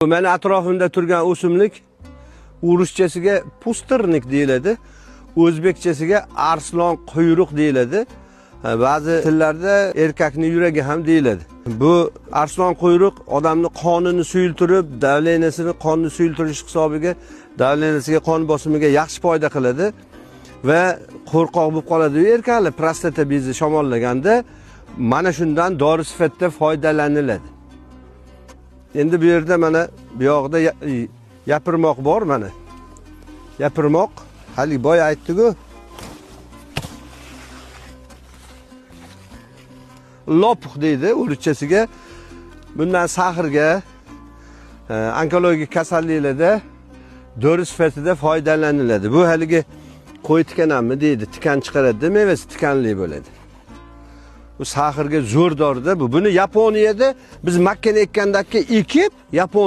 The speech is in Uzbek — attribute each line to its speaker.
Speaker 1: Meni atrofimda turgan o'simlik ruschasiga pustirnik deyiladi. O'zbekchasiga arslon quyruq deyiladi. Ba'zi tillarda erkakning yuragi ham deyiladi. Bu arslon quyruq odamning qonini suyultirib, davleniyasini qonni suyultirish hisobiga davleniyasiga, qon bosimiga yaxshi foyda qiladi va qo'rqoq bo'lib qoladi erkaklar prostata bezi shamollaganda mana shundan dori sifatida foydalaniladi. Endi bu yerda mana bu yoqda yapirmoq bor mana. Yapirmoq hali boya aytdi-ku. Lopuq deydi o'richasiga. Bundan sahrga, onkologik kasalliklarda dori sifatida foydalaniladi. Bu haligi qo'y tikanami deydi, tikan chiqaradi, mevasi tikanli bo'ladi. Bu sahrga zo'r doridir bu. Buni Yaponiyada biz makkani ekkandagi ekib, Yapon